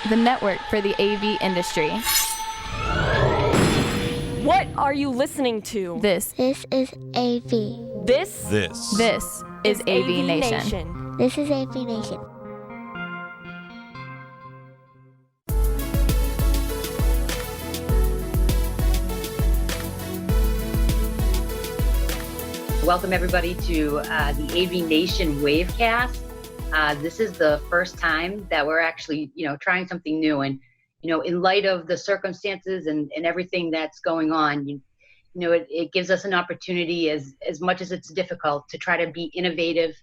the network for the AV industry. What are you listening to? This is AV. This is AVNation. This is AVNation. Welcome everybody to the AVNation WAVEcast. This is the first time that we're actually, trying something new, and in light of the circumstances and everything that's going on, it gives us an opportunity, as much as it's difficult, to try to be innovative,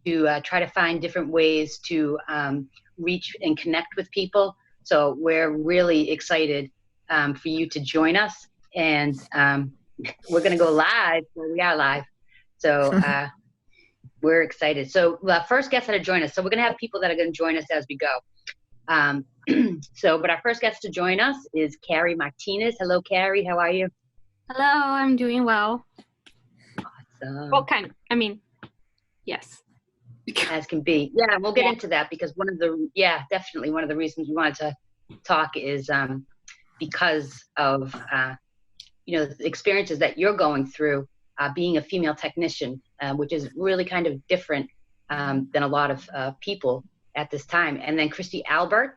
to try to find different ways to reach and connect with people. So we're really excited for you to join us, and we're going to go live. Well, we are live. So we're excited. So the first guest that join us. So we're going to have people that are going to join us as we go. But our first guest to join us is Carrie Martinez. Hello, Carrie. How are you? Hello, I'm doing well. Awesome. Well, yes. As can be. Yeah, we'll get into that, because definitely one of the reasons we wanted to talk is because of the experiences that you're going through. Being a female technician, which is really kind of different than a lot of people at this time. And then Christy Albert.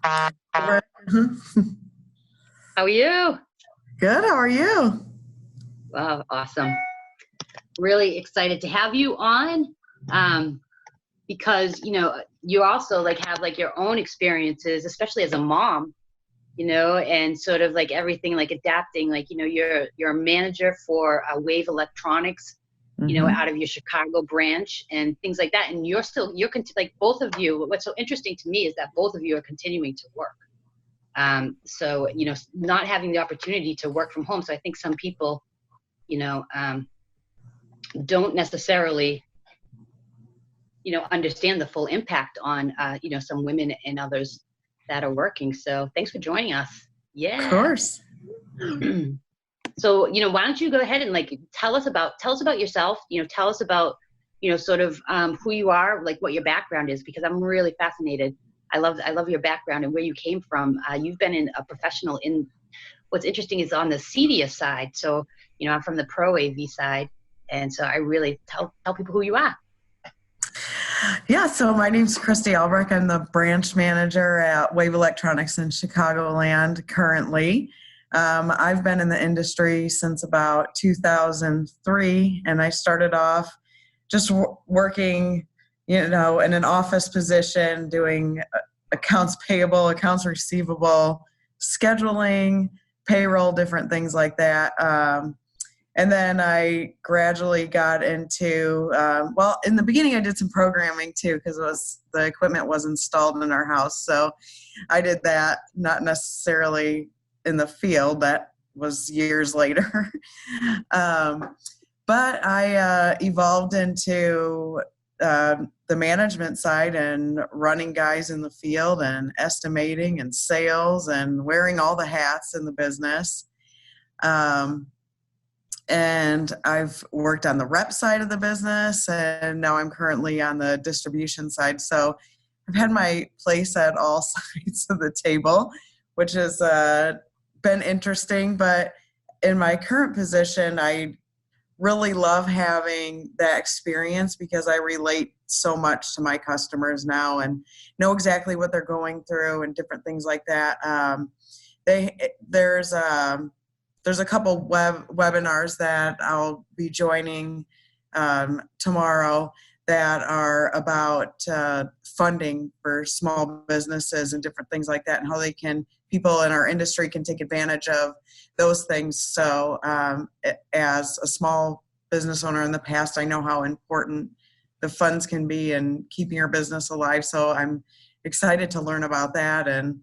How are you? Good, how are you? Wow, awesome. Really excited to have you on, because, you also have your own experiences, especially as a mom, and sort of everything, adapting, you're a manager for Wave Electronics, out of your Chicago branch and things like that. And you're both of you, what's so interesting to me is that both of you are continuing to work. So, not having the opportunity to work from home. So I think some people, don't necessarily, understand the full impact on, some women and others that are working. So thanks for joining us. Yeah. Of course. So, why don't you go ahead and tell us about yourself, tell us about, sort of who you are, what your background is, because I'm really fascinated. I love your background and where you came from. You've been a professional in, what's interesting is on the CEDIA side. So, I'm from the Pro AV side. And so I really tell people who you are. Yeah, so my name's Christy Albrecht. I'm the branch manager at Wave Electronics in Chicagoland currently. I've been in the industry since about 2003, and I started off just working, in an office position, doing accounts payable, accounts receivable, scheduling, payroll, different things like that. And then I gradually got into, in the beginning I did some programming too, because the equipment was installed in our house. So I did that, not necessarily in the field. That was years later. But I evolved into the management side and running guys in the field and estimating and sales and wearing all the hats in the business. And I've worked on the rep side of the business, and now I'm currently on the distribution side. So I've had my place at all sides of the table, which has been interesting. But in my current position, I really love having that experience, because I relate so much to my customers now and know exactly what they're going through and different things like that. There's a couple webinars that I'll be joining tomorrow that are about funding for small businesses and different things like that, and how people in our industry can take advantage of those things. So as a small business owner in the past, I know how important the funds can be in keeping your business alive. So I'm excited to learn about that and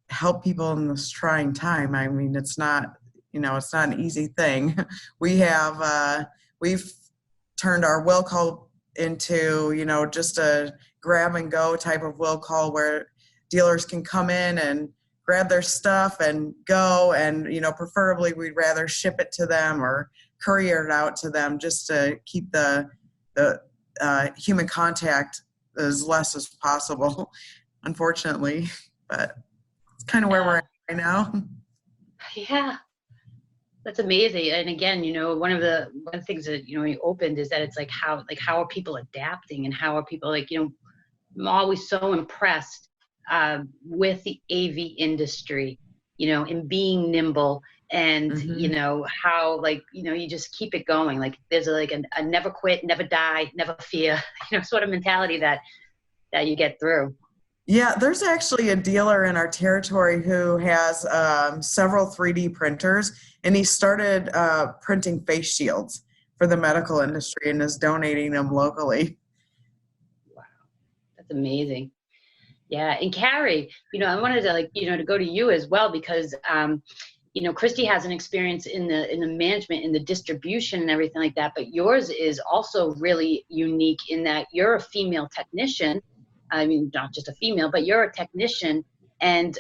help people in this trying time. I mean, it's not an easy thing. We've turned our will call into, just a grab and go type of will call, where dealers can come in and grab their stuff and go, and, preferably we'd rather ship it to them or courier it out to them, just to keep the human contact as less as possible, unfortunately. But it's kind of where we're at right now. Yeah. That's amazing. And again, one of the things that, you opened is that it's how are people adapting, and how are people I'm always so impressed with the AV industry, in being nimble and, how you just keep it going. There's a never quit, never die, never fear, sort of mentality that you get through. Yeah, there's actually a dealer in our territory who has several 3D printers, and he started printing face shields for the medical industry and is donating them locally. Wow, that's amazing. Yeah, and Carrie, I wanted to to go to you as well, because Christy has an experience in the management, in the distribution and everything like that, but yours is also really unique in that you're a female technician. I mean, not just a female, but you're a technician. And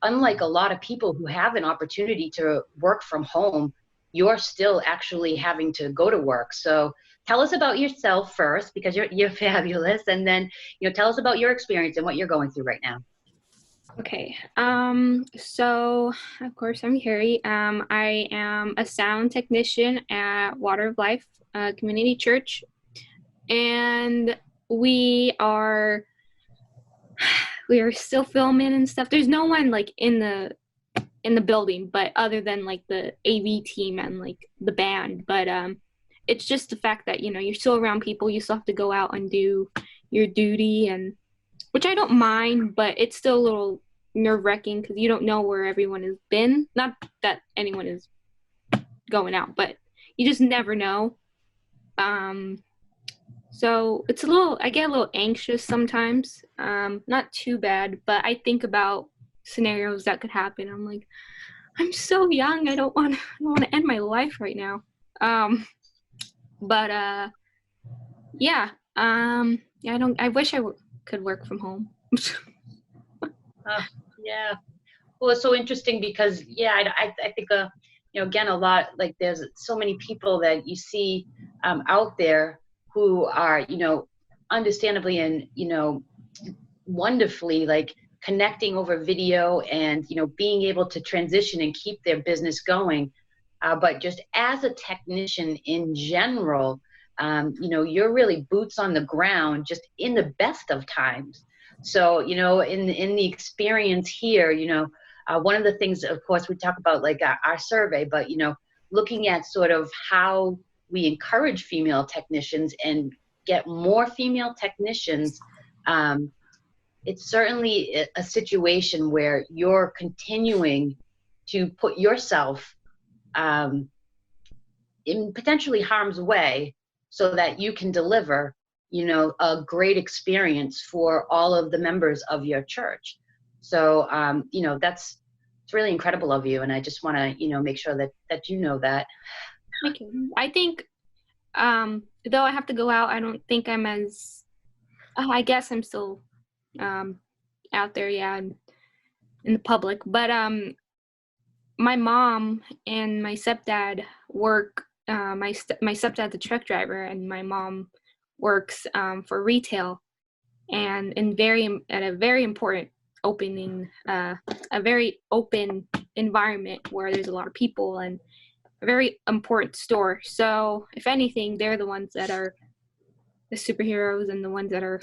unlike a lot of people who have an opportunity to work from home, you're still actually having to go to work. So tell us about yourself first, because you're fabulous. And then, tell us about your experience and what you're going through right now. Okay. So of course I'm Carrie. I am a sound technician at Water of Life Community Church, and we are still filming and stuff. There's no one in the building, but other than the AV team and the band. But it's just the fact that you're still around people. You still have to go out and do your duty, and which I don't mind, but it's still a little nerve-wracking because you don't know where everyone has been. Not that anyone is going out, but you just never know. So it's I get a little anxious sometimes. Not too bad, but I think about scenarios that could happen. I'm like, I'm so young. I don't want to end my life right now. I wish I could work from home. Yeah. Well, it's so interesting because, I think, again, a lot, there's so many people that you see out there who are, understandably and, wonderfully, connecting over video and, being able to transition and keep their business going. But just as a technician in general, you're really boots on the ground, just in the best of times. So, in the experience here, one of the things, of course, we talk about our survey, but, looking at sort of how we encourage female technicians and get more female technicians, it's certainly a situation where you're continuing to put yourself in potentially harm's way so that you can deliver, a great experience for all of the members of your church. So, it's really incredible of you. And I just want to, make sure that you know that. Thank you. I think, though I have to go out, I don't think I'm as, I guess I'm still out there, in the public. But my mom and my stepdad work, my stepdad's a truck driver, and my mom works for retail, and at a very important opening, a very open environment where there's a lot of people and a very important store. So if anything, they're the ones that are the superheroes and the ones that are,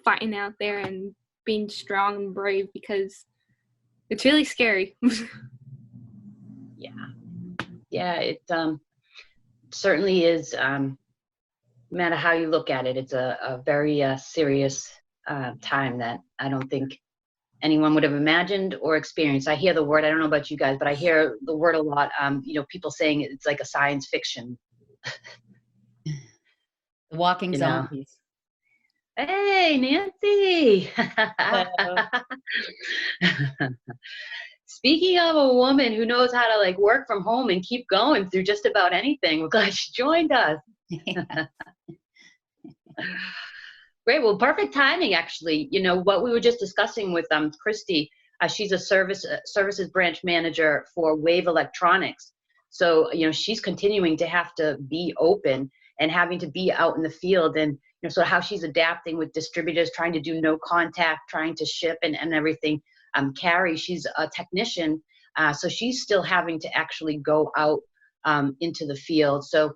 fighting out there and being strong and brave, because it's really scary. Yeah, it certainly is. No matter how you look at it, it's a very serious time that I don't think anyone would have imagined or experienced. I hear the word, I don't know about you guys, but I hear the word a lot, people saying it's like a science fiction. The walking zombies. Hey, Nancy. Speaking of a woman who knows how to work from home and keep going through just about anything, we're glad she joined us. Great. Well, perfect timing, actually. What we were just discussing with Christy, she's a services branch manager for Wave Electronics. So, she's continuing to have to be open and having to be out in the field. And, sort of how she's adapting with distributors, trying to do no contact, trying to ship and everything. Carrie, she's a technician, so she's still having to actually go out into the field. So,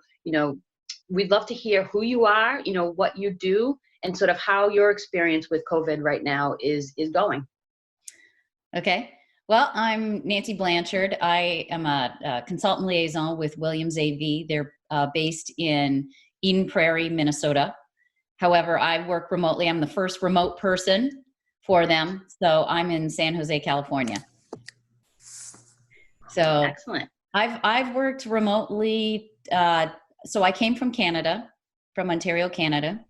we'd love to hear who you are, what you do, and sort of how your experience with COVID right now is going. Okay. Well, I'm Nancy Blanchard. I am a consultant liaison with Williams AV. They're based in Eden Prairie, Minnesota. However, I work remotely. I'm the first remote person for them. So I'm in San Jose, California. So excellent. I've worked remotely. So I came from Canada, from Ontario, Canada.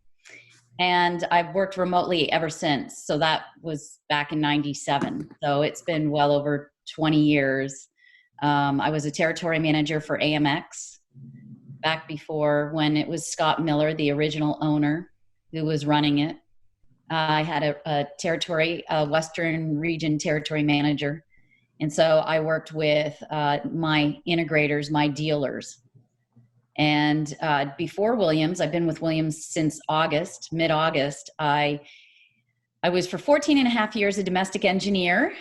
And I've worked remotely ever since. So that was back in 97. So it's been well over 20 years. I was a territory manager for AMX back before when it was Scott Miller, the original owner, who was running it. I had a territory, a Western region territory manager. And so I worked with my integrators, my dealers. And before Williams, I've been with Williams since August, mid-August. I was for 14 and a half years a domestic engineer.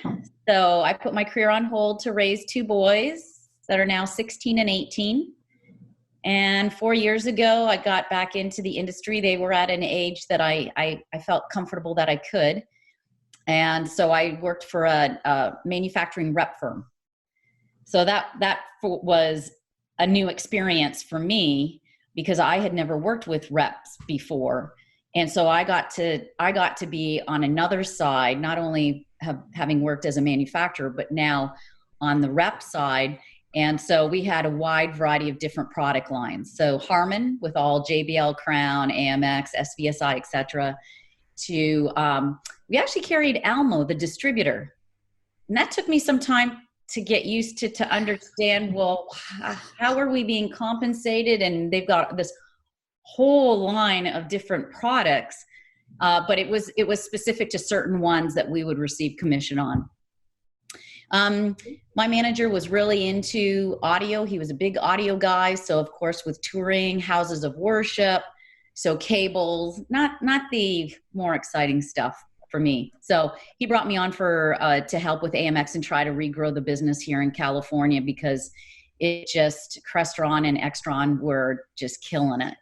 So I put my career on hold to raise two boys that are now 16 and 18. And 4 years ago, I got back into the industry. They were at an age that I felt comfortable that I could. And so I worked for a manufacturing rep firm. So that was a new experience for me because I had never worked with reps before. And so I got to be on another side, not only having worked as a manufacturer, but now on the rep side. And so we had a wide variety of different product lines. So Harman with all JBL, Crown, AMX, SVSI, et cetera, to, we actually carried Almo, the distributor. And that took me some time to get used to understand, well, how are we being compensated? And they've got this whole line of different products, but it was specific to certain ones that we would receive commission on. My manager was really into audio. He was a big audio guy. So of course with touring, houses of worship, so cables, not the more exciting stuff for me. So he brought me on to help with AMX and try to regrow the business here in California because Crestron and Extron were just killing it.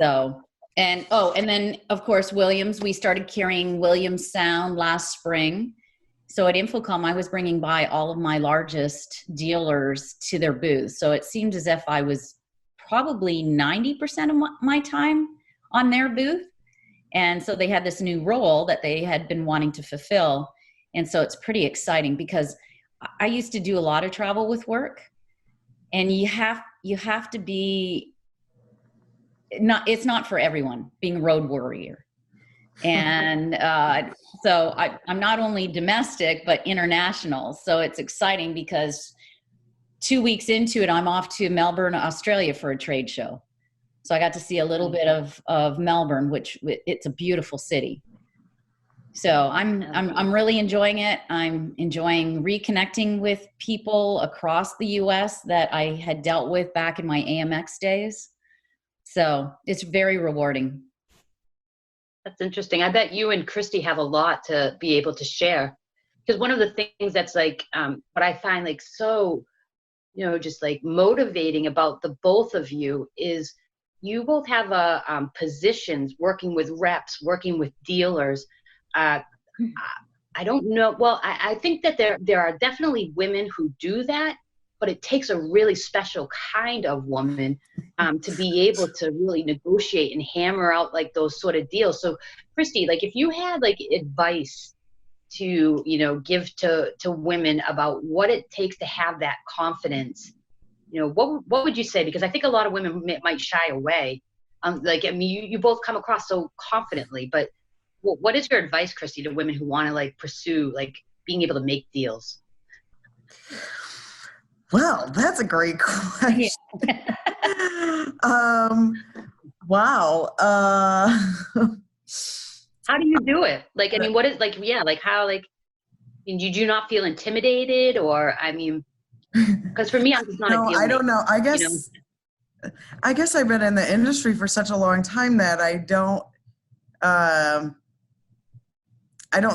So, and then of course, Williams, we started carrying Williams sound last spring. So at Infocom, I was bringing by all of my largest dealers to their booth. So it seemed as if I was probably 90% of my time on their booth. And so they had this new role that they had been wanting to fulfill. And so it's pretty exciting because I used to do a lot of travel with work, and you have to be it's not for everyone being a road warrior. And so I'm not only domestic, but international. So it's exciting because 2 weeks into it, I'm off to Melbourne, Australia for a trade show. So I got to see a little bit of Melbourne, which it's a beautiful city. So I'm really enjoying it. I'm enjoying reconnecting with people across the US that I had dealt with back in my AMX days. So it's very rewarding. That's interesting. I bet you and Christy have a lot to be able to share. Because one of the things that's like, what I find like so, just like motivating about the both of you is you both have positions working with reps, working with dealers. I don't know. Well, I think that there are definitely women who do that, but it takes a really special kind of woman to be able to really negotiate and hammer out like those sort of deals. So Christy, like if you had like advice to, give to women about what it takes to have that confidence, what would you say? Because I think a lot of women might shy away. You both come across so confidently, but what is your advice, Christy, to women who want to like pursue like being able to make deals? Well, that's a great question. Wow. How do you do it? Like, I mean, what is like, how, like, did you not feel intimidated or, I mean, because for me, I'm just not. No, I don't know. I guess I guess I've been in the industry for such a long time that I don't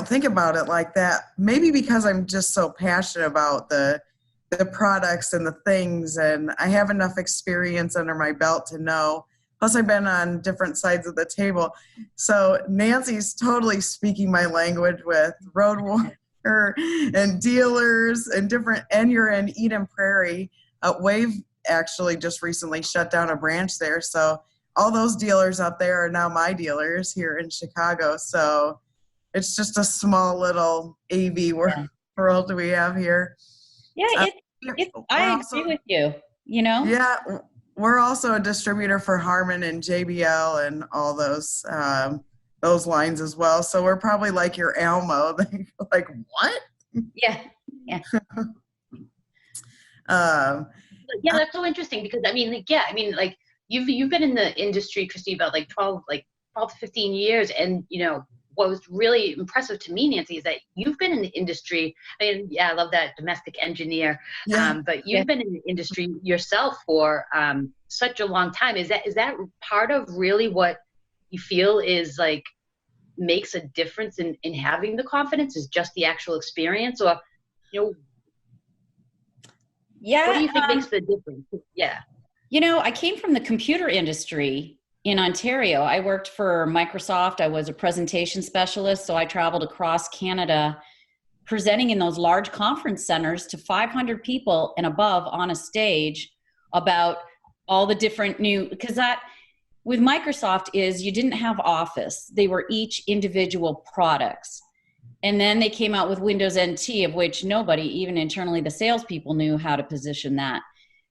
think about it like that. Maybe because I'm just so passionate about the products and the things, and I have enough experience under my belt to know. Plus, I've been on different sides of the table. So Nancy's totally speaking my language with road warrior and dealers and you're in Eden Prairie. Wave actually just recently shut down a branch there. So all those dealers out there are now my dealers here in Chicago. So it's just a small little AV world we have here. Yeah, I agree with you, Yeah, we're also a distributor for Harman and JBL and all those lines as well. So we're probably like your Almo. Like, what? Yeah. Yeah, that's so interesting because like you've been in the industry, Christy, about 12 to 15 years, and what was really impressive to me, Nancy, is that you've been in the industry. I mean, yeah, I love that domestic engineer, but you've been in the industry yourself for such a long time. Is that part of really what you feel is like makes a difference in having the confidence? Is just the actual experience, or yeah, what do you think makes the difference? Yeah. I came from the computer industry in Ontario. I worked for Microsoft. I was a presentation specialist, so I traveled across Canada presenting in those large conference centers to 500 people and above on a stage about all the different because that with Microsoft is you didn't have Office. They were each individual products. And then they came out with Windows NT, of which nobody, even internally the salespeople, knew how to position that.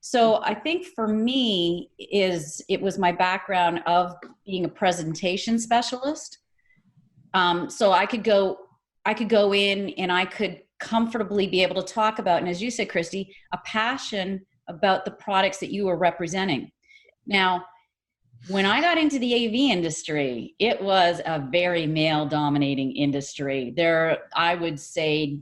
So I think for me it was my background of being a presentation specialist. So I could go in and I could comfortably be able to talk about, and as you said, Christy, a passion about the products that you were representing. Now, when I got into the AV industry, it was a very male-dominating industry. I would say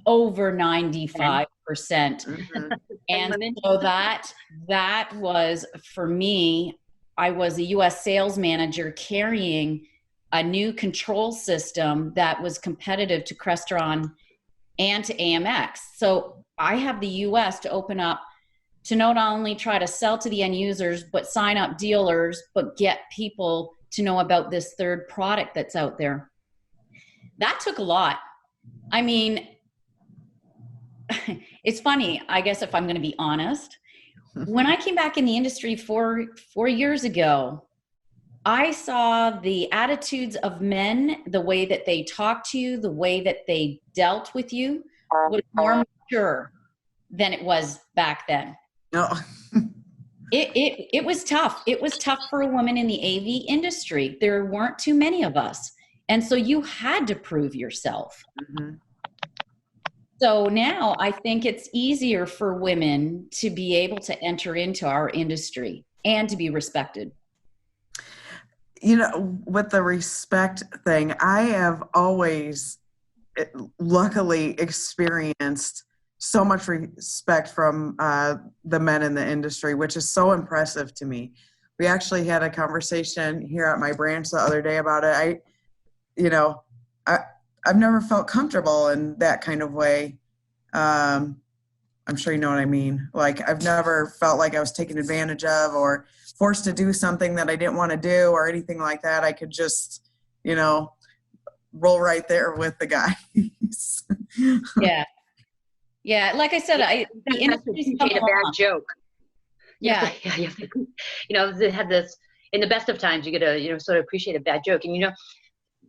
over 95%. Mm-hmm. And so that was, for me, I was a US sales manager carrying a new control system that was competitive to Crestron and to AMX. So I have the US to open up to not only try to sell to the end users, but sign up dealers, but get people to know about this third product that's out there. That took a lot. I mean, it's funny, I guess, if I'm going to be honest, when I came back in the industry 4 years ago, I saw the attitudes of men, the way that they talked to you, the way that they dealt with you was more mature than it was back then. No. It was tough. It was tough for a woman in the AV industry. There weren't too many of us. And so you had to prove yourself. Mm-hmm. So now I think it's easier for women to be able to enter into our industry and to be respected. With the respect thing, I have always luckily experienced so much respect from the men in the industry, which is so impressive to me. We actually had a conversation here at my branch the other day about it. I've never felt comfortable in that kind of way. I'm sure you know what I mean. Like, I've never felt like I was taken advantage of or forced to do something that I didn't want to do or anything like that. I could just, roll right there with the guys. Yeah. Yeah. Like I said, the industry's come a bad along. joke. Yeah. They had this, in the best of times, you get to, sort of appreciate a bad joke. And,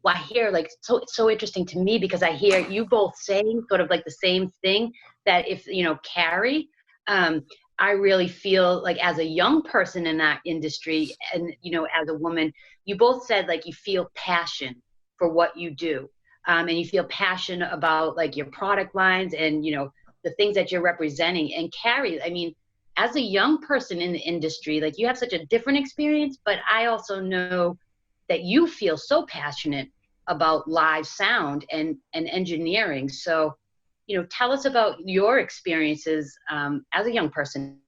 I hear it's so interesting to me because I hear you both saying sort of like the same thing, that if, Carrie, I really feel like as a young person in that industry and, as a woman, you both said like you feel passion for what you do. And you feel passion about like your product lines and, the things that you're representing. And Carrie, I mean, as a young person in the industry, like you have such a different experience, but I also know that you feel so passionate about live sound and engineering. So, tell us about your experiences as a young person.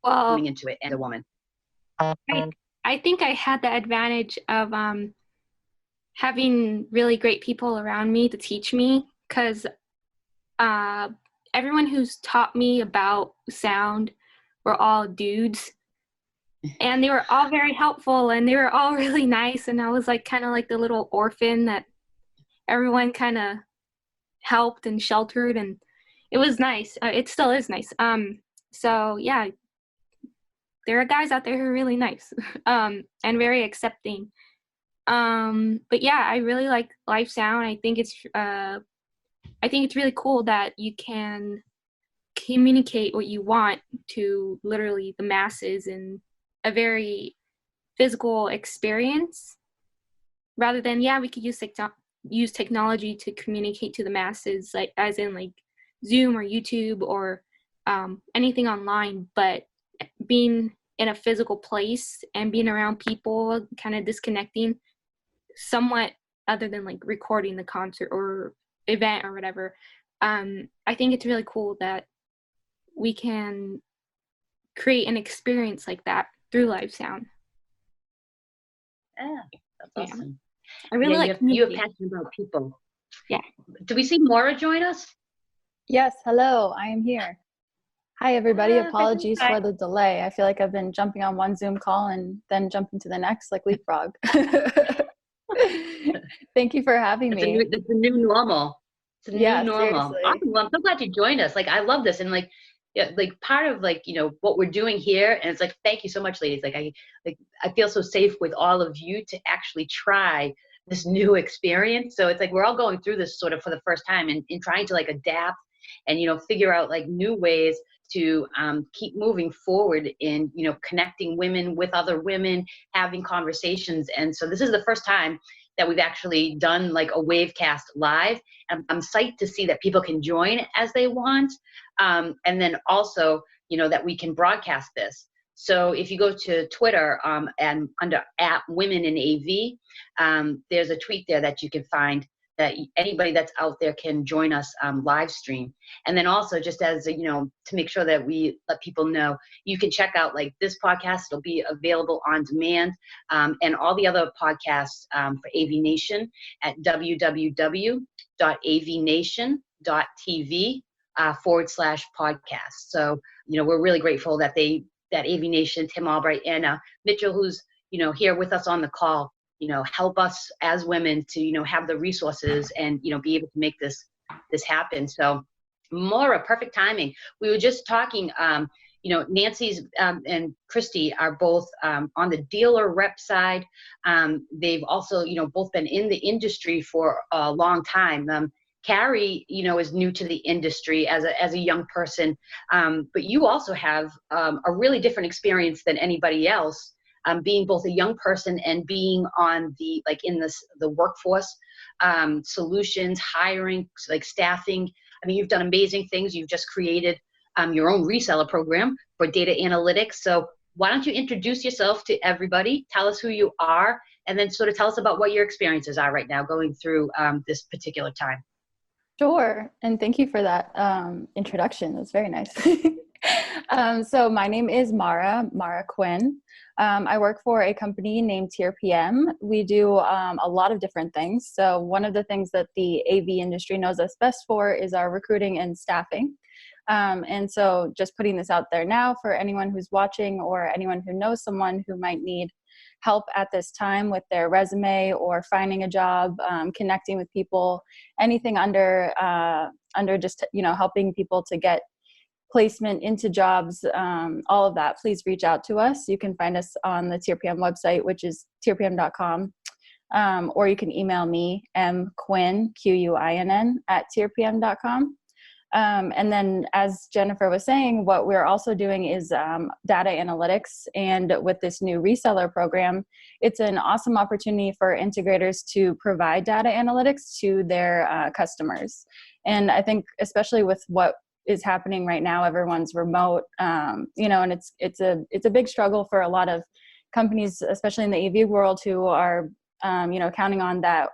Well, coming into it and a woman? I think I had the advantage of having really great people around me to teach me, because everyone who's taught me about sound were all dudes, and they were all very helpful, and they were all really nice, and I was like kind of like the little orphan that everyone kind of helped and sheltered, and it was nice. It still is nice. So yeah, there are guys out there who are really nice and very accepting. But yeah, I really like live sound. I think it's really cool that you can communicate what you want to literally the masses in a very physical experience, rather than, yeah, we could use technology to communicate to the masses, like as in like Zoom or YouTube or anything online, but being in a physical place and being around people, kind of disconnecting somewhat, other than like recording the concert or event or whatever. I think it's really cool that we can create an experience like that through live sound. Yeah, that's awesome. I really like you have passion about people. Yeah. Do we see Maura join us? Yes, hello, I am here. Hi, everybody. Apologies hi. for the delay. I feel like I've been jumping on one Zoom call and then jumping to the next, like leapfrog. Thank you for having me. It's a new normal. It's a new normal. Seriously. Awesome. Well, I'm so glad you joined us. Like, I love this. And like, yeah, like part of like, what we're doing here. And it's like, thank you so much, ladies. Like, I feel so safe with all of you to actually try this new experience. So it's like, we're all going through this sort of for the first time and trying to like adapt and, figure out like new ways to keep moving forward in, connecting women with other women, having conversations. And so this is the first time that we've actually done like a WAVEcast live. And I'm psyched to see that people can join as they want. And then also, that we can broadcast this. So if you go to Twitter and under @WomenInAV, there's a tweet there that you can find that anybody that's out there can join us live stream. And then also just as, to make sure that we let people know, you can check out like this podcast. It'll be available on demand and all the other podcasts for AVNation at www.avnation.tv/podcast. So, we're really grateful that AVNation, Tim Albright and Mitchell, who's, here with us on the call, help us as women to, have the resources and, be able to make this happen. So Maura, perfect timing. We were just talking, Nancy's and Christy are both on the dealer rep side. They've also, both been in the industry for a long time. Carrie, is new to the industry as a young person, but you also have a really different experience than anybody else. Being both a young person and being on the workforce, solutions, hiring, like staffing. I mean, you've done amazing things. You've just created your own reseller program for data analytics. So why don't you introduce yourself to everybody? Tell us who you are, and then sort of tell us about what your experiences are right now going through this particular time. Sure, and thank you for that introduction. That's very nice. So my name is Mara Quinn. I work for a company named TRPM. We do a lot of different things. So one of the things that the AV industry knows us best for is our recruiting and staffing. And so just putting this out there now for anyone who's watching or anyone who knows someone who might need help at this time with their resume or finding a job, connecting with people, anything under just, helping people to get placement into jobs, all of that, please reach out to us. You can find us on the TRPM website, which is trpm.com, or you can email me, mquinn, Quinn, @trpm.com. And then as Jennifer was saying, what we're also doing is data analytics. And with this new reseller program, it's an awesome opportunity for integrators to provide data analytics to their customers. And I think especially with what is happening right now, everyone's remote, and it's a big struggle for a lot of companies, especially in the AV world, who are counting on that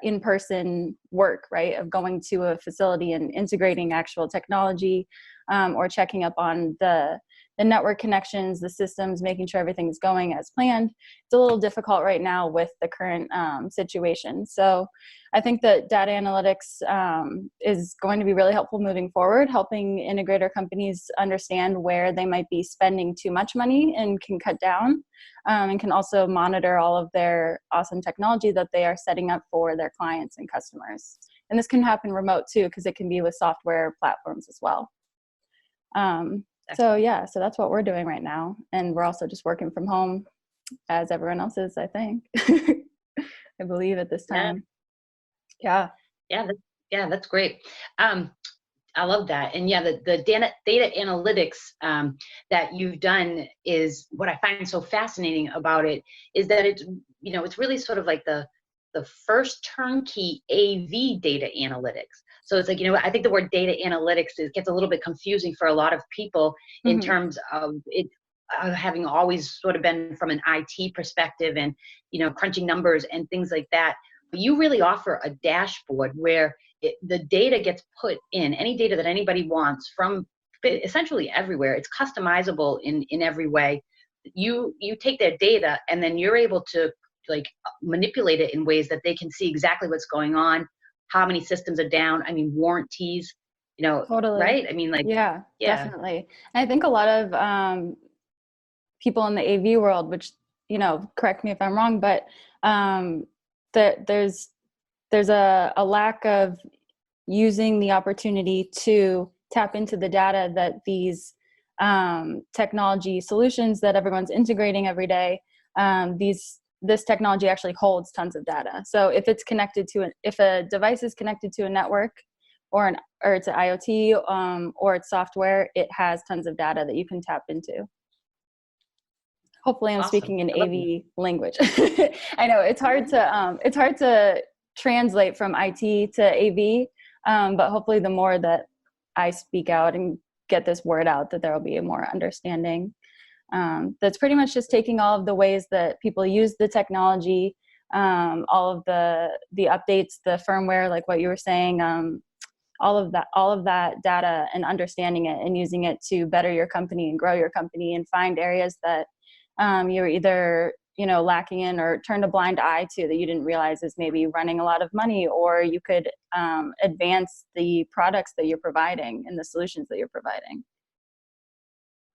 in-person work, right, of going to a facility and integrating actual technology, or checking up on the network connections, the systems, making sure everything's going as planned. It's a little difficult right now with the current situation. So I think that data analytics is going to be really helpful moving forward, helping integrator companies understand where they might be spending too much money and can cut down, and can also monitor all of their awesome technology that they are setting up for their clients and customers. And this can happen remote too, because it can be with software platforms as well. So that's what we're doing right now. And we're also just working from home as everyone else is, I think. I believe at this time. Yeah. That's great. I love that. And the data analytics that you've done is what I find so fascinating about it is that it's really sort of like the first turnkey AV data analytics. So it's like, I think the word data analytics gets a little bit confusing for a lot of people in terms of it having always sort of been from an IT perspective and, crunching numbers and things like that. But you really offer a dashboard where the data gets put in, any data that anybody wants from essentially everywhere. It's customizable in every way. You take their data and then you're able to like manipulate it in ways that they can see exactly what's going on, how many systems are down. I mean, warranties, totally. Right? I mean, like, yeah, definitely. And I think a lot of people in the AV world, which, correct me if I'm wrong, but there's a lack of using the opportunity to tap into the data that these technology solutions that everyone's integrating every day, this technology actually holds tons of data. So if it's connected to if a device is connected to a network or it's an IoT or it's software, it has tons of data that you can tap into. Hopefully I'm speaking in AV language. I know it's hard to translate from IT to AV, but hopefully the more that I speak out and get this word out, that there will be a more understanding. That's pretty much just taking all of the ways that people use the technology, all of the updates, the firmware, like what you were saying, all of that data and understanding it and using it to better your company and grow your company and find areas that you're either lacking in or turned a blind eye to that you didn't realize is maybe running a lot of money, or you could advance the products that you're providing and the solutions that you're providing.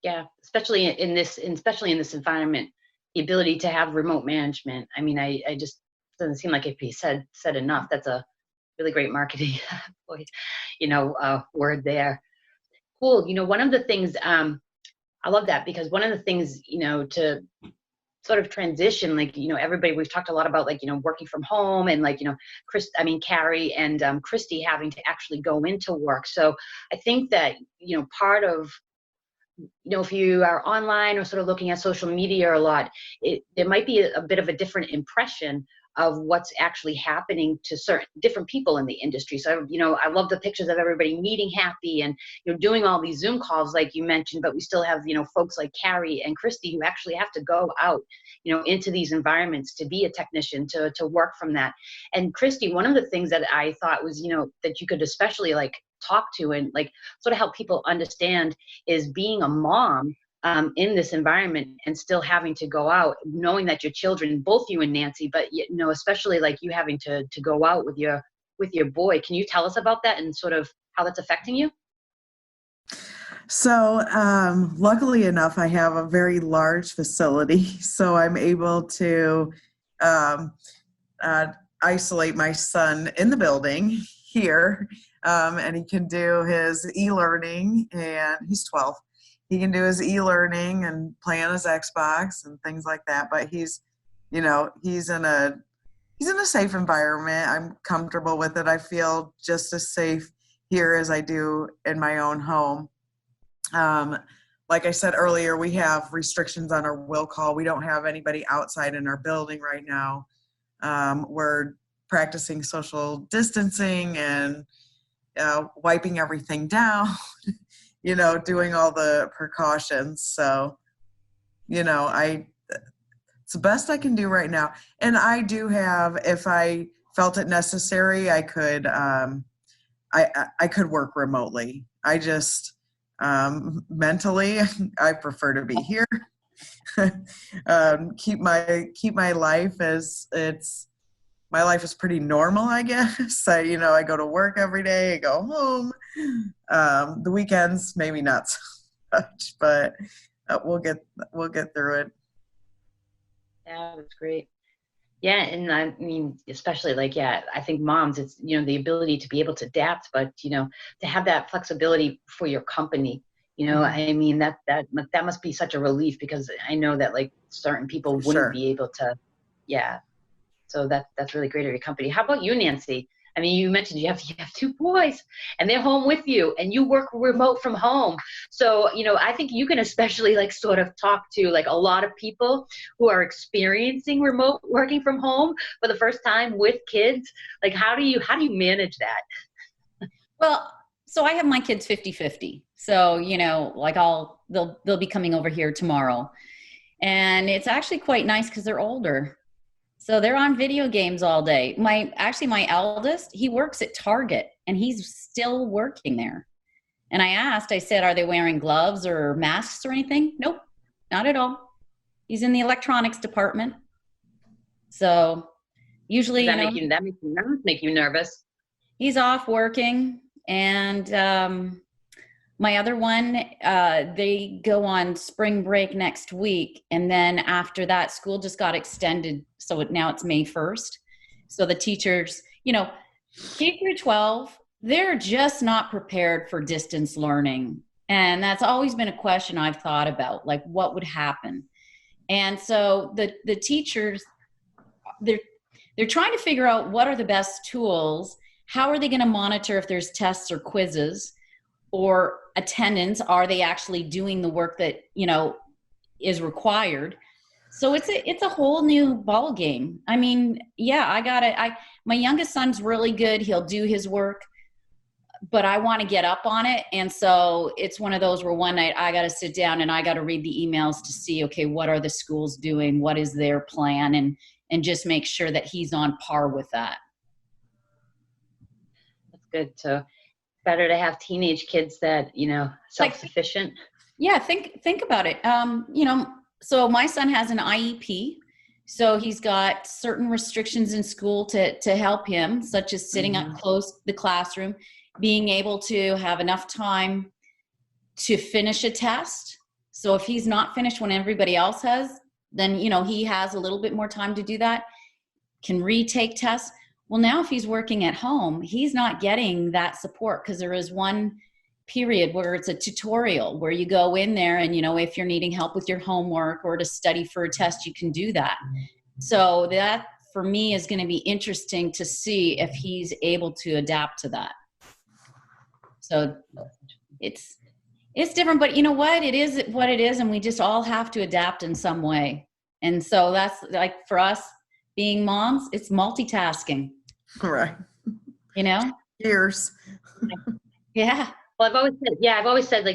Yeah, especially in this environment, the ability to have remote management. I mean, I just doesn't seem like it be said enough. That's a really great marketing word there. Cool. One of the things I love that, because one of the things to sort of transition, like everybody, we've talked a lot about like working from home and like Carrie and Christy having to actually go into work. So I think that part of if you are online or sort of looking at social media a lot, there might be a bit of a different impression of what's actually happening to certain different people in the industry. So, I love the pictures of everybody meeting happy and, doing all these Zoom calls like you mentioned, but we still have, folks like Carrie and Christy who actually have to go out, into these environments to be a technician, to work from that. And Christy, one of the things that I thought was, that you could especially like talk to and like sort of help people understand is being a mom in this environment and still having to go out, knowing that your children, both you and Nancy, but especially like you having to go out with your boy. Can you tell us about that and sort of how that's affecting you? So luckily enough, I have a very large facility, so I'm able to isolate my son in the building here, and he can do his e-learning, and he's 12. He can do his e-learning and play on his Xbox and things like that. But he's in a safe environment. I'm comfortable with it. I feel just as safe here as I do in my own home. Like I said earlier, we have restrictions on our will call. We don't have anybody outside in our building right now. We're practicing social distancing and wiping everything down. Doing all the precautions. So, it's the best I can do right now. And I do have, if I felt it necessary, I could, I could work remotely. I just, Mentally, I prefer to be here. Keep my life as my life is pretty normal, I guess. I go to work every day, I go home. The weekends, maybe not so much, but we'll get through it. Yeah, that's great. Yeah, and I mean, especially I think moms, it's, the ability to be able to adapt, but, to have that flexibility for your company, I mean, that must be such a relief, because I know that certain people wouldn't Sure. be able to, yeah. So that's really great of your company. How about you, Nancy? I mean, you mentioned you have 2 boys and they're home with you and you work remote from home. So, I think you can especially sort of talk to a lot of people who are experiencing remote working from home for the first time with kids. How do you manage that? Well, so I have my kids 50-50. So, they'll be coming over here tomorrow. And it's actually quite nice because they're older. So they're on video games all day. My eldest, he works at Target and he's still working there. And I said, are they wearing gloves or masks or anything? Nope, not at all. He's in the electronics department. So usually, that must make you nervous. He's off working. And my other one, they go on spring break next week. And then after that, school just got extended. So now it's May 1st. So the teachers, K through 12, they're just not prepared for distance learning. And that's always been a question I've thought about, what would happen? And so the teachers, they're trying to figure out what are the best tools. How are they going to monitor if there's tests or quizzes or attendance? Are they actually doing the work that, is required? So it's a whole new ball game. I mean, yeah, my youngest son's really good. He'll do his work, but I want to get up on it. And so it's one of those where one night I got to sit down and I got to read the emails to see, okay, what are the schools doing? What is their plan? And just make sure that he's on par with that. That's good. So better to have teenage kids that, self-sufficient. Yeah. Think about it. So my son has an IEP. So he's got certain restrictions in school to help him, such as sitting up close to the classroom, being able to have enough time to finish a test. So if he's not finished when everybody else has, then, he has a little bit more time to do that, can retake tests. Well, now if he's working at home, he's not getting that support because there is one period where it's a tutorial where you go in there and, if you're needing help with your homework or to study for a test, you can do that. So that for me is going to be interesting to see if he's able to adapt to that. So it's different, but you know what? It is what it is. And we just all have to adapt in some way. And so that's for us being moms, it's multitasking. Right. Years. Yeah. Well, I've always said,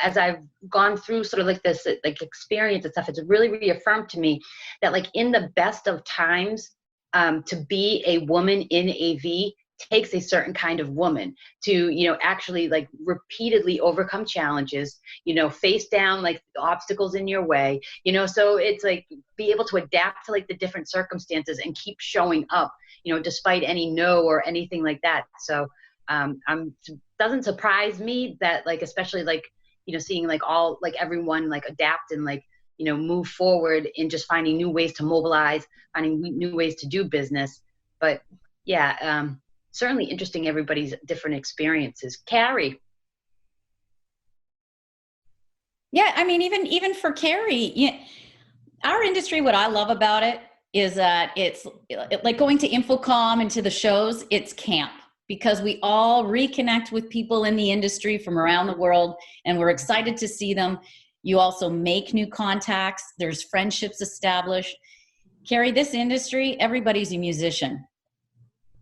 as I've gone through sort of this, experience and stuff, it's really reaffirmed to me that, in the best of times, to be a woman in AV takes a certain kind of woman to, actually repeatedly overcome challenges, face down obstacles in your way, so it's be able to adapt to the different circumstances and keep showing up, despite any no or anything like that. So doesn't surprise me that especially seeing all everyone adapt and move forward in just finding new ways to mobilize, finding new ways to do business. But yeah, certainly interesting, everybody's different experiences. Carrie. Yeah, I mean, even for Carrie, our industry, what I love about it is that it's like going to InfoComm and to the shows, it's camp. Because we all reconnect with people in the industry from around the world, and we're excited to see them. You also make new contacts. There's friendships established. Carrie, this industry, everybody's a musician.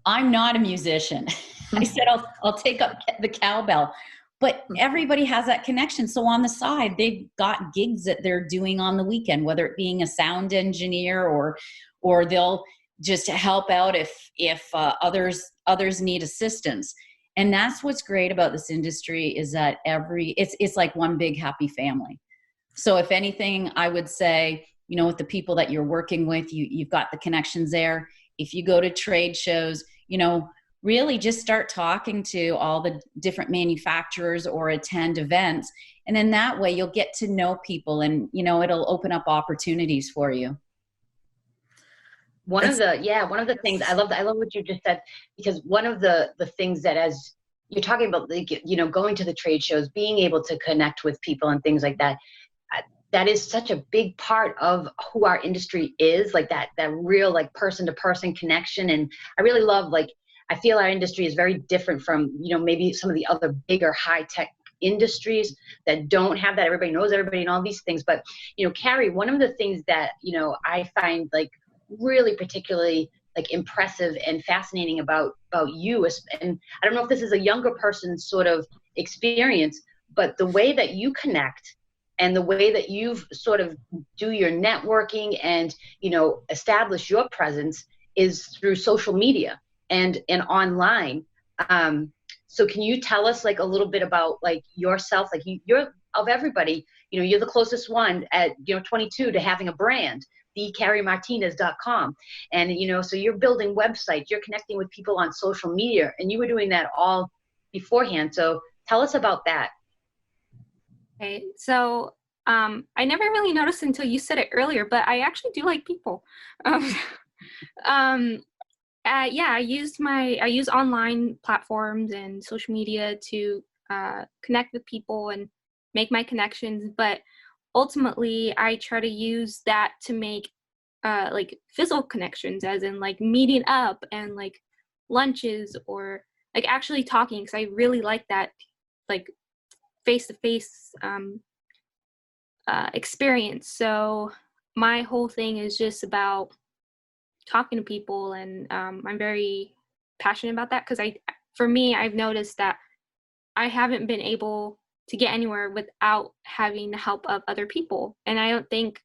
I'm not a musician. I said, I'll take up the cowbell. But everybody has that connection. So on the side, they've got gigs that they're doing on the weekend, whether it being a sound engineer or they'll just help out if others need assistance. And that's what's great about this industry, is that it's like one big happy family. So if anything, I would say, with the people that you're working with, you've got the connections there. If you go to trade shows, really just start talking to all the different manufacturers or attend events. And then that way you'll get to know people, and, it'll open up opportunities for you. One of the things I love what you just said, because one of the things that, as you're talking about, like, going to the trade shows, being able to connect with people and things like that, that is such a big part of who our industry is, like that real, like, person to person connection. And I really love, like, I feel our industry is very different from, maybe some of the other bigger high tech industries that don't have that. Everybody knows everybody and all these things. But, Carrie, one of the things that, I find, like, really particularly, like, impressive and fascinating about you, and I don't know if this is a younger person's sort of experience, but the way that you connect and the way that you've sort of do your networking and, establish your presence is through social media and online. So can you tell us, like, a little bit about, like, yourself? Like, you're, of everybody, you're the closest one at, 22 to having a brand, thecarriemartinez.com. And, so you're building websites, you're connecting with people on social media, and you were doing that all beforehand. So tell us about that. Okay, so I never really noticed until you said it earlier, but I actually do like people. I use online platforms and social media to connect with people and make my connections, but ultimately I try to use that to make like physical connections, as in, like, meeting up and, like, lunches, or, like, actually talking, because I really like that, like, face-to-face experience. So my whole thing is just about talking to people, and I'm very passionate about that, because for me, I've noticed that I haven't been able to get anywhere without having the help of other people. And I don't think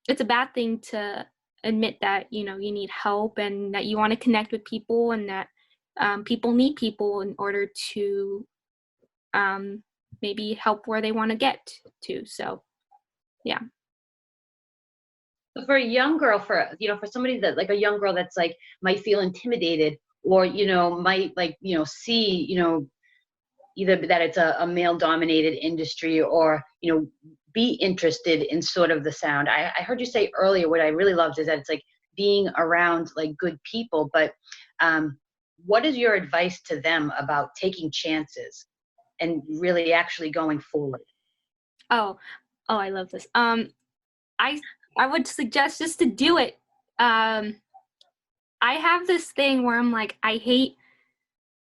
it's a bad thing to admit that, you need help, and that you want to connect with people, and that people need people in order to maybe help where they want to get to. So, yeah. For a young girl, for somebody that, like, a young girl that's, like, might feel intimidated, or, might, like, see, either that it's a male dominated industry, or, be interested in sort of the sound. I heard you say earlier, what I really loved is that it's, like, being around, like, good people. But what is your advice to them about taking chances and really actually going forward? Oh, I love this. I would suggest just to do it. I have this thing where I'm like, I hate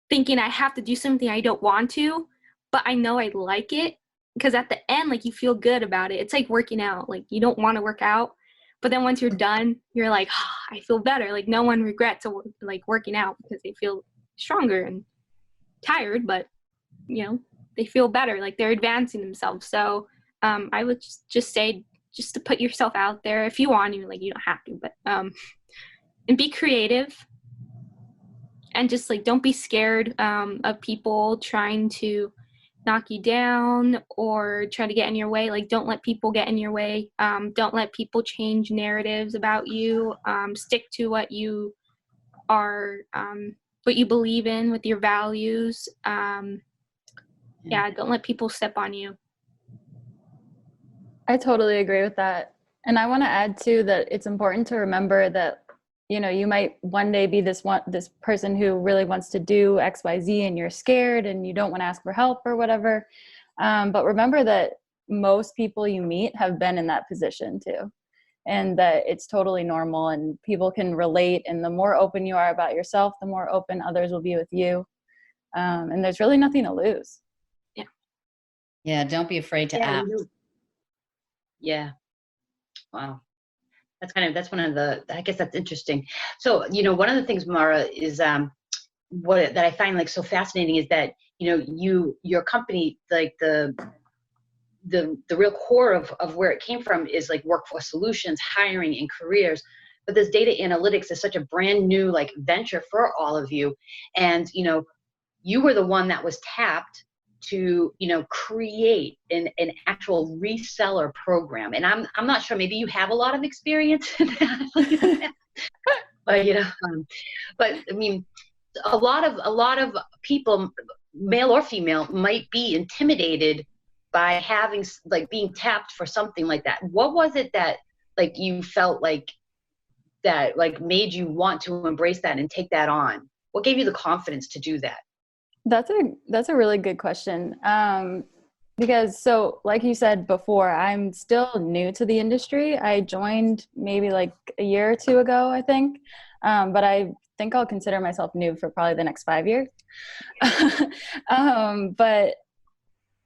thinking I have to do something I don't want to, but I know I like it, because at the end, like, you feel good about it. It's like working out. Like, you don't want to work out, but then once you're done, you're like, oh, I feel better. Like, no one regrets, like, working out, because they feel stronger and tired, but, they feel better. Like, they're advancing themselves. So I would just say, just to put yourself out there if you want to. Like, you don't have to, but and be creative, and just, like, don't be scared of people trying to knock you down or try to get in your way. Like, don't let people get in your way. Don't let people change narratives about you. Stick to what you are, what you believe in with your values. Don't let people step on you. I totally agree with that. And I want to add too that it's important to remember that, you might one day be this person who really wants to do XYZ, and you're scared and you don't want to ask for help or whatever. But remember that most people you meet have been in that position too, and that it's totally normal, and people can relate. And the more open you are about yourself, the more open others will be with you. And there's really nothing to lose. Yeah. Don't be afraid to ask. Yeah. Wow. That's one of the, I guess that's interesting. So, one of the things, Mara, is that I find, like, so fascinating is that, your company, like, the real core of where it came from is, like, workforce solutions, hiring, and careers. but this data analytics is such a brand new like venture for all of you. And, you were the one that was tapped to, create an actual reseller program. And I'm not sure, maybe you have a lot of experience in that. But, but I mean, a lot of people, male or female, might be intimidated by having like being tapped for something like that. What was it that like you felt like that like made you want to embrace that and take that on? What gave you the confidence to do that? That's a really good question. Because so like you said before, I'm still new to the industry. I joined maybe like a year or two ago, I think. But I think I'll consider myself new for probably the next 5 years. But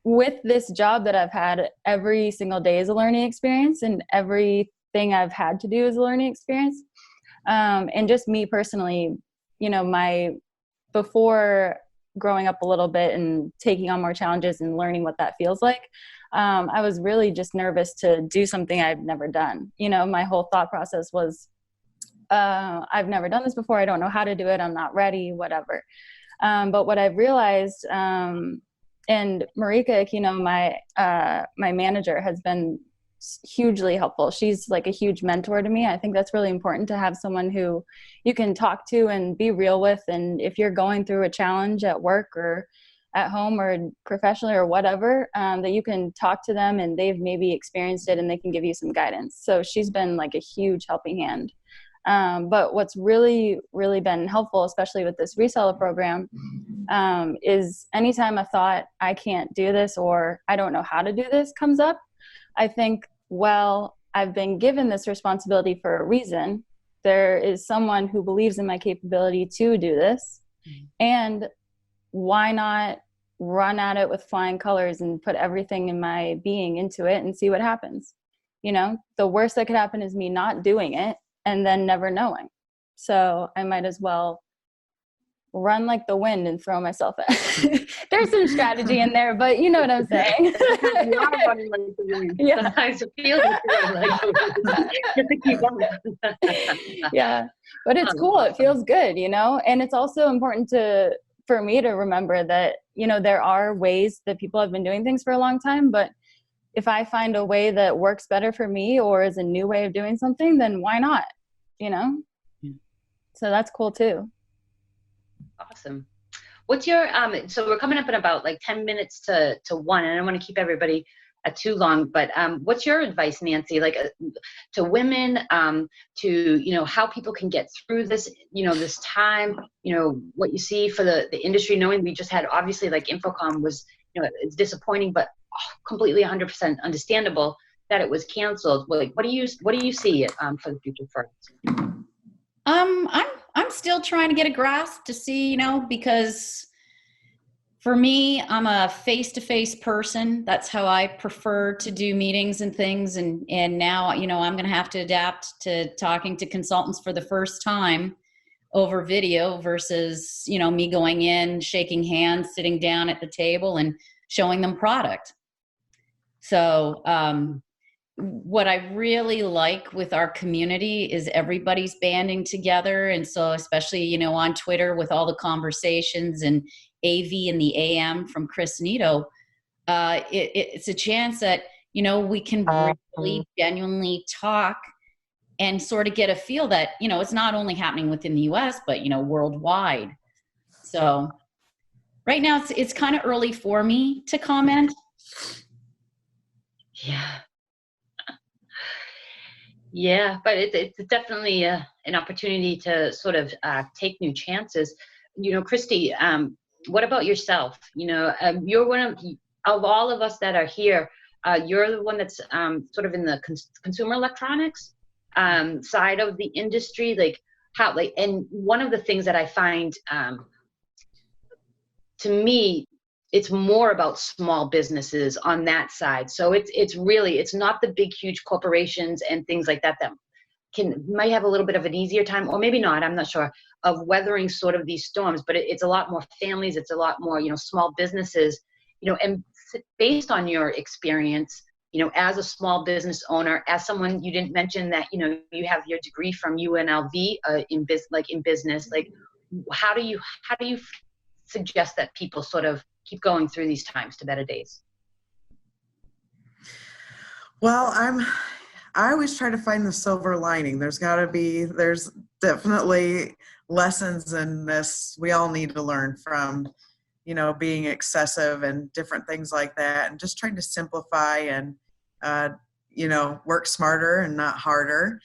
with this job that I've had, every single day is a learning experience, and everything I've had to do is a learning experience. And just me personally, before growing up a little bit and taking on more challenges and learning what that feels like, I was really just nervous to do something I've never done. My whole thought process was, I've never done this before. I don't know how to do it. I'm not ready, whatever. But what I've realized, and Marika, my manager, has been hugely helpful. She's like a huge mentor to me. I think that's really important to have someone who you can talk to and be real with. And if you're going through a challenge at work or at home or professionally or whatever, that you can talk to them and they've maybe experienced it and they can give you some guidance. So she's been like a huge helping hand. But what's really, really been helpful, especially with this reseller program, is anytime a thought, I can't do this or I don't know how to do this comes up, I think, well, I've been given this responsibility for a reason. There is someone who believes in my capability to do this. And why not run at it with flying colors and put everything in my being into it and see what happens? The worst that could happen is me not doing it and then never knowing. So I might as well run like the wind and throw myself at There's some strategy in there, but you know what I'm saying. You are running like the wind. Yeah. Sometimes it feels like you're like just to keep on. Yeah, but it's cool. It feels good, and it's also important for me to remember that, there are ways that people have been doing things for a long time, but if I find a way that works better for me or is a new way of doing something, then why not, So that's cool too. Awesome. What's your, so we're coming up in about like 10 minutes to 1, and I don't want to keep everybody too long, but what's your advice, Nancy, like to women, to, how people can get through this, this time, what you see for the industry, knowing we just had, obviously, like Infocom was, it's disappointing, but completely 100% understandable that it was canceled. Like, what do you see for the future for us? I'm still trying to get a grasp to see, because for me, I'm a face-to-face person. That's how I prefer to do meetings and things. And now, I'm going to have to adapt to talking to consultants for the first time over video versus, me going in, shaking hands, sitting down at the table and showing them product. So, what I really like with our community is everybody's banding together. And so especially, on Twitter with all the conversations and AV and the AM from Chris Nito, it's a chance that, we can really genuinely talk and sort of get a feel that, it's not only happening within the US, but, worldwide. So right now it's kind of early for me to comment. Yeah. Yeah, but it's definitely an opportunity to sort of take new chances. Christy, what about yourself? You're one of all of us that are here. You're the one that's sort of in the consumer electronics side of the industry. And one of the things that I find, to me, it's more about small businesses on that side. So it's not the big, huge corporations and things like that might have a little bit of an easier time, or maybe not, I'm not sure, of weathering sort of these storms, but it's a lot more families. It's a lot more, small businesses, and based on your experience, as a small business owner, as someone, you didn't mention that, you have your degree from UNLV in business, like how do you suggest that people sort of keep going through these times to better days? Well, I always try to find the silver lining. There's definitely lessons in this we all need to learn from, being excessive and different things like that, and just trying to simplify and, work smarter and not harder.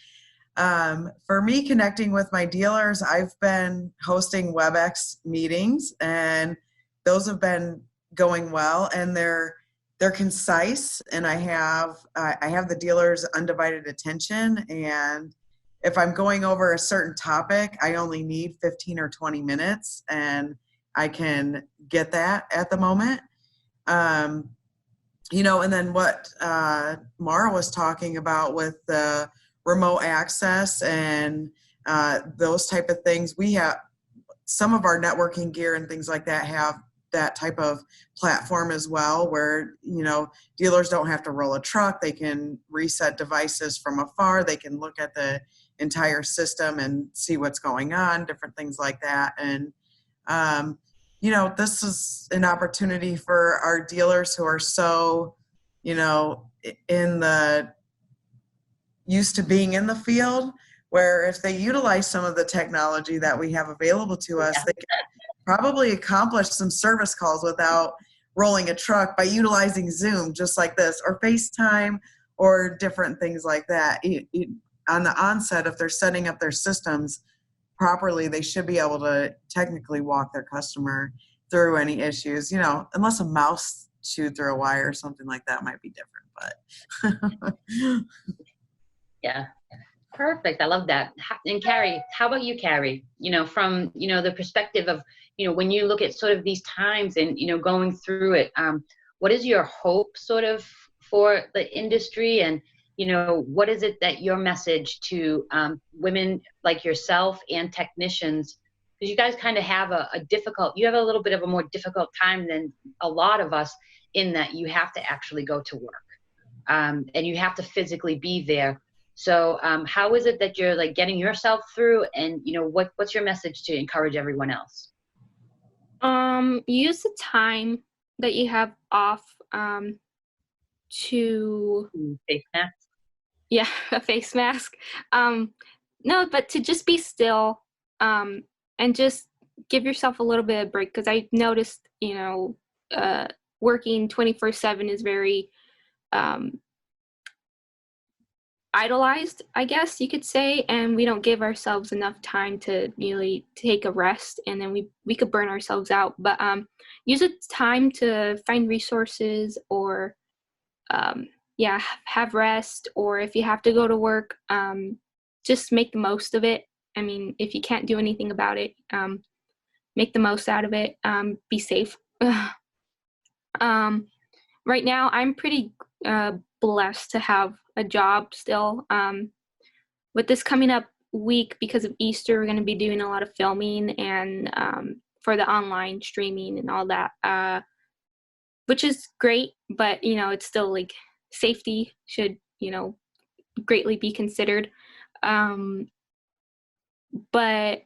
For me, connecting with my dealers, I've been hosting WebEx meetings, and those have been going well, and they're concise, and I have the dealers' undivided attention. And if I'm going over a certain topic, I only need 15 or 20 minutes, and I can get that at the moment. And then what Mara was talking about with the remote access and those type of things, we have some of our networking gear and things like that have that type of platform as well, where dealers don't have to roll a truck. They can reset devices from afar. They can look at the entire system and see what's going on, different things like that. And this is an opportunity for our dealers who are so used to being in the field, where if they utilize some of the technology that we have available to us, they can probably accomplish some service calls without rolling a truck by utilizing Zoom, just like this, or FaceTime, or different things like that. On the onset, if they're setting up their systems properly, they should be able to technically walk their customer through any issues, unless a mouse chewed through a wire or something like that might be different, but. Yeah. Perfect. I love that. And Carrie, how about you, Carrie? From, the perspective of, when you look at sort of these times and, going through it, what is your hope sort of for the industry? And, what is it that your message to women like yourself and technicians, because you guys kind of have you have a little bit of a more difficult time than a lot of us, in that you have to actually go to work and you have to physically be there. So how is it that you're like getting yourself through, and what's your message to encourage everyone else? Use the time that you have off to face mask. Yeah, a face mask. No, but to just be still and just give yourself a little bit of break, because I noticed working 24/7 is very idolized, I guess you could say, and we don't give ourselves enough time to really take a rest, and then we could burn ourselves out. But use the time to find resources, or have rest, or if you have to go to work, just make the most of it. I mean, if you can't do anything about it, make the most out of it. Be safe. Right now, I'm pretty blessed to have a job still. With this coming up week, because of Easter, we're going to be doing a lot of filming and for the online streaming and all that, which is great, but it's still like safety should greatly be considered. But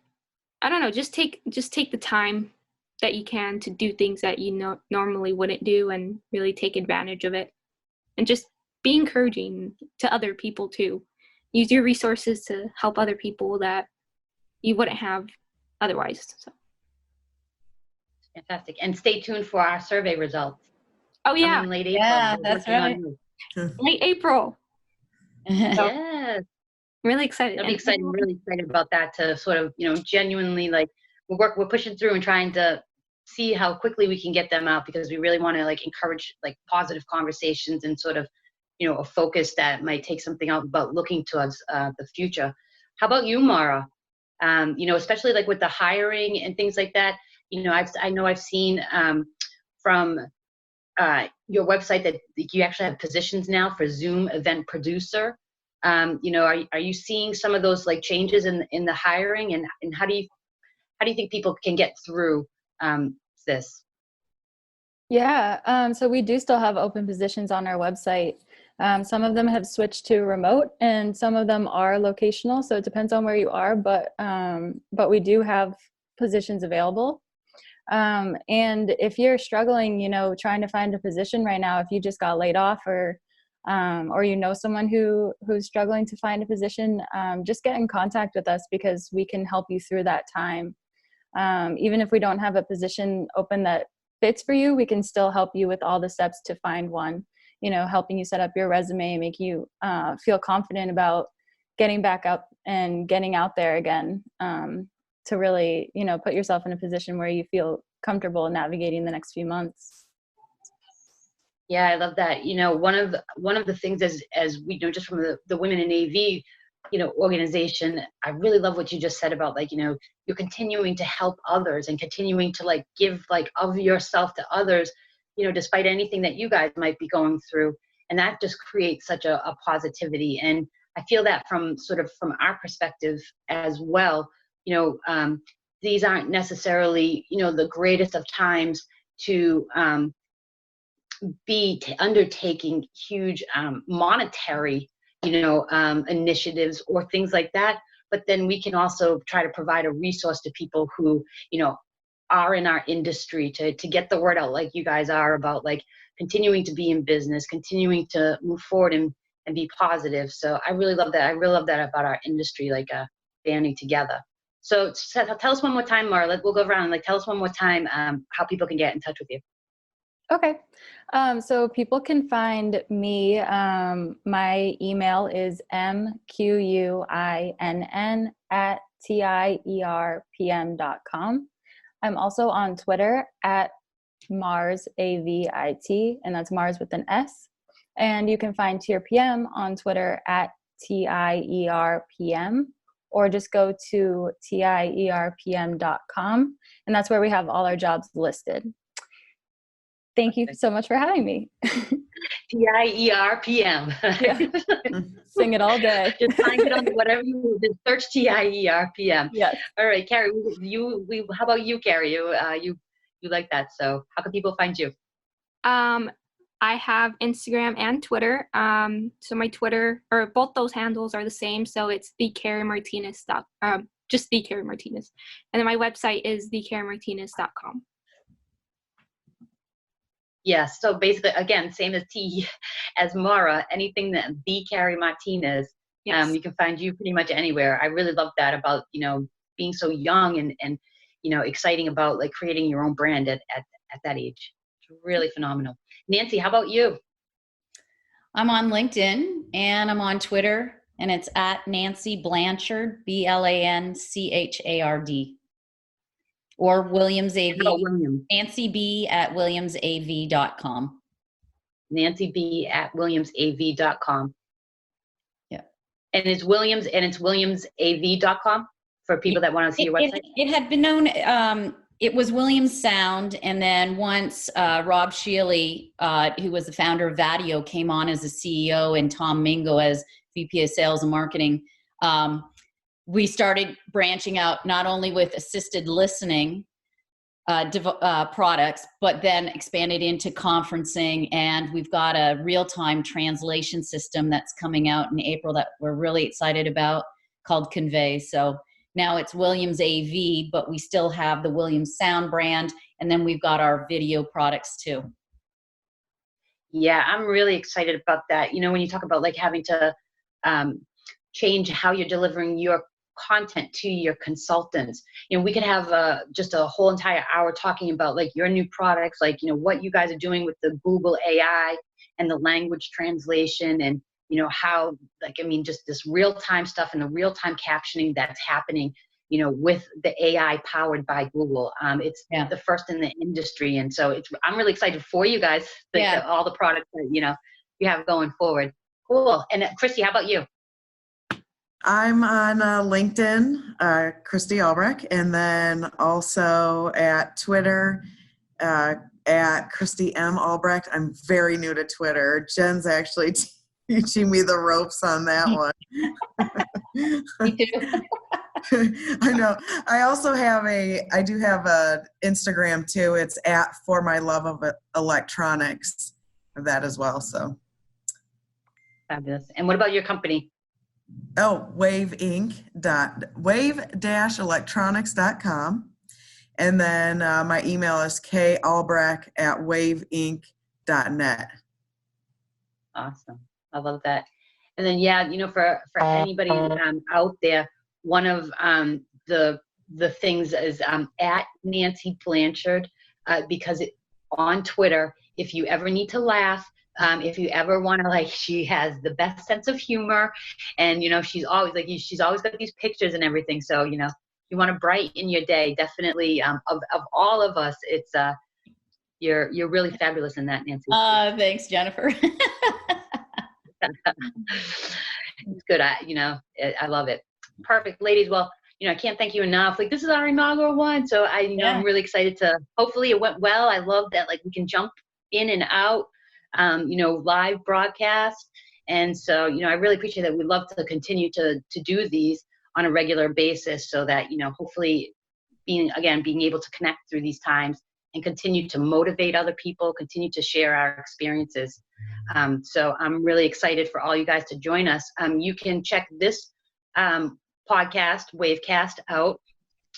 I don't know, just take the time that you can to do things that you normally wouldn't do, and really take advantage of it, and just be encouraging to other people too. Use your resources to help other people that you wouldn't have otherwise. So. Fantastic. And stay tuned for our survey results. Oh yeah. Coming late April. Yeah, that's right. Late April. Yes. Really excited. I'm excited. Really excited about that, to sort of, genuinely, like, we're pushing through and trying to see how quickly we can get them out, because we really want to like encourage like positive conversations and sort of, a focus that might take something out about looking towards the future. How about you, Mara? Especially like with the hiring and things like that. I know I've seen from your website that you actually have positions now for Zoom event producer. Are you seeing some of those like changes in the hiring, and how do you think people can get through this? Yeah, so we do still have open positions on our website. Some of them have switched to remote, and some of them are locational. So it depends on where you are, but we do have positions available. And if you're struggling, trying to find a position right now, if you just got laid off or someone who's struggling to find a position, just get in contact with us because we can help you through that time. Even if we don't have a position open that fits for you, we can still help you with all the steps to find one, helping you set up your resume, make you feel confident about getting back up and getting out there again, to really, put yourself in a position where you feel comfortable navigating the next few months. Yeah, I love that. One of the things as we know, just from the Women in AV, organization, I really love what you just said about you're continuing to help others and continuing to give of yourself to others, despite anything that you guys might be going through. And that just creates such a positivity. And I feel that from our perspective as well, these aren't necessarily, the greatest of times to be undertaking huge monetary, initiatives or things like that. But then we can also try to provide a resource to people who, are in our industry to get the word out like you guys are about continuing to be in business, continuing to move forward and be positive. So I really love that. I really love that about our industry, banding together. So tell us one more time, Mara. We'll go around and tell us one more time how people can get in touch with you. Okay. So people can find me. My email is mquinn@tierpm.com. I'm also on Twitter @MarsAVIT, and that's Mars with an S. And you can find TierPM on Twitter @TIERPM, or just go to TIERPM.com, and that's where we have all our jobs listed. Thank you so much for having me. TIERPM. Yeah. Sing it all day. Just find it on whatever you just search TIERPM. Yes. All right, Carrie. How about you, Carrie? You like that? So how can people find you? I have Instagram and Twitter. So my Twitter, or both those handles, are the same. So it's thecarriemartinez. Just thecarriemartinez, and then my website is thecarriemartinez.com. Yes. So basically, again, same as as Mara. Anything that the Carrie Martinez, Yes. You can find you pretty much anywhere. I really love that about being so young and exciting about creating your own brand at that age. It's really phenomenal. Nancy, how about you? I'm on LinkedIn and I'm on Twitter, and it's @Nancy Blanchard, BLANCHARD. Or Williams AV, Nancy B @WilliamsAV.com. Nancy B @WilliamsAV.com. Yeah. And it's WilliamsAV.com for people that want to see your website? It had been known, it was Williams Sound. And then once Rob Shealy, who was the founder of Vadio, came on as the CEO and Tom Mingo as VP of Sales and Marketing, we started branching out not only with assisted listening products, but then expanded into conferencing. And we've got a real-time translation system that's coming out in April that we're really excited about, called Convey. So now it's Williams AV, but we still have the Williams Sound brand. And then we've got our video products too. Yeah, I'm really excited about that. When you talk about having to change how you're delivering your content to your consultants, we could have just a whole entire hour talking about your new products, what you guys are doing with the Google AI and the language translation, and how just this real-time stuff and the real-time captioning that's happening with the AI powered by Google. It's the first in the industry, and so I'm really excited for you guys, all the products that you have going forward. Cool. And Christy, how about you? I'm on LinkedIn, Christy Albrecht, and then also at Twitter, at Christy M. Albrecht. I'm very new to Twitter. Jen's actually teaching me the ropes on that one. Me too. I know. I do have a Instagram too. It's @ForMyLoveOfElectronics, that as well. So Fabulous. And what about your company? Oh, wave-electronics.com. And then my email is kalbrecht@waveinc.net. Awesome. I love that. And then, yeah, for anybody out there, one of the things is at Nancy Blanchard, because on Twitter, if you ever need to laugh, if you ever want to, she has the best sense of humor, and she's always got these pictures and everything. So you want to brighten your day, definitely. Of all of us, it's you're really fabulous in that, Nancy. Thanks, Jennifer. It's good. I love it. Perfect, ladies. Well, I can't thank you enough. This is our inaugural one, so I'm really excited to. Hopefully, it went well. I love that we can jump in and out. Live broadcast. And so, I really appreciate that. We'd love to continue to do these on a regular basis so that, hopefully being able to connect through these times and continue to motivate other people, continue to share our experiences. So I'm really excited for all you guys to join us. You can check this podcast, WAVEcast, out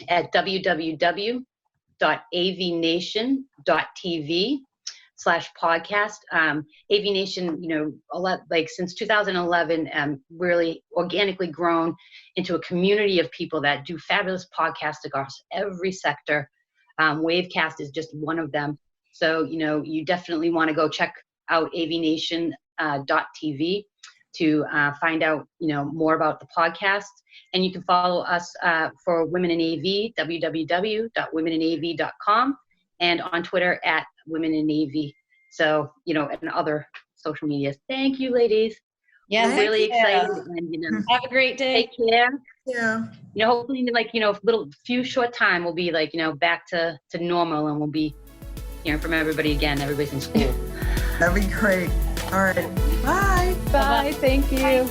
at www.avnation.tv/podcast. AVNation, since 2011, really organically grown into a community of people that do fabulous podcasts across every sector. WAVEcast is just one of them. So, you definitely want to go check out avnation.tv to find out, more about the podcast. And you can follow us for Women in AV, www.womeninav.com, and on Twitter at Women in AV. So, and other social medias. Thank you, ladies. Yeah, I'm really excited. And, have a great day. Take care. Yeah. Hopefully in few short time we'll be back to normal, and we'll be hearing from everybody again. Everybody's in school. That'd be great. All right. Bye. Bye. Thank you.